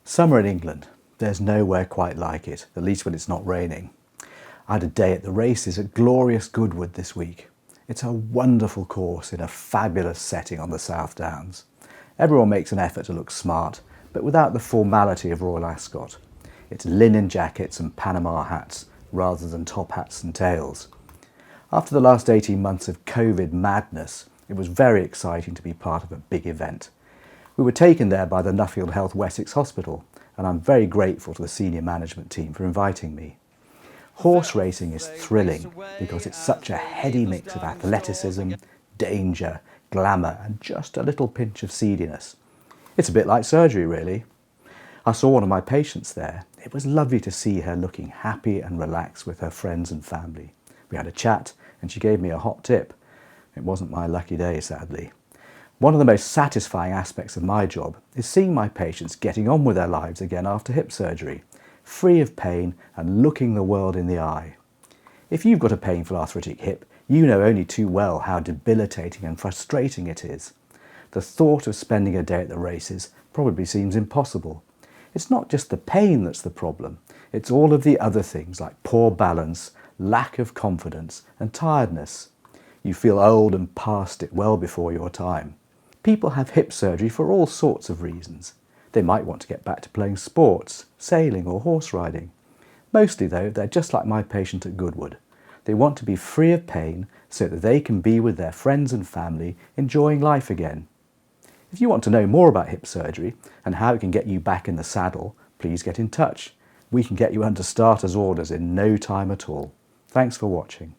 Summer in England, there's nowhere quite like it, at least when it's not raining. I had a day at the races at Glorious Goodwood this week. It's a wonderful course in a fabulous setting on the South Downs. Everyone makes an effort to look smart, but without the formality of Royal Ascot. It's linen jackets and Panama hats rather than top hats and tails. After the last 18 months of COVID madness, it was very exciting to be part of a big event. We were taken there by the Nuffield Health Wessex Hospital, and I'm very grateful to the senior management team for inviting me. Horse racing is thrilling because it's such a heady mix of athleticism, danger, glamour and just a little pinch of seediness. It's a bit like surgery really. I saw one of my patients there. It was lovely to see her looking happy and relaxed with her friends and family. We had a chat and she gave me a hot tip. It wasn't my lucky day, sadly. One of the most satisfying aspects of my job is seeing my patients getting on with their lives again after hip surgery, free of pain and looking the world in the eye. If you've got a painful arthritic hip, you know only too well how debilitating and frustrating it is. The thought of spending a day at the races probably seems impossible. It's not just the pain that's the problem, it's all of the other things like poor balance, lack of confidence and tiredness. You feel old and past it well before your time. People have hip surgery for all sorts of reasons. They might want to get back to playing sports, sailing or horse riding. Mostly though, they're just like my patient at Goodwood. They want to be free of pain so that they can be with their friends and family enjoying life again. If you want to know more about hip surgery and how it can get you back in the saddle, please get in touch. We can get you under starter's orders in no time at all. Thanks for watching.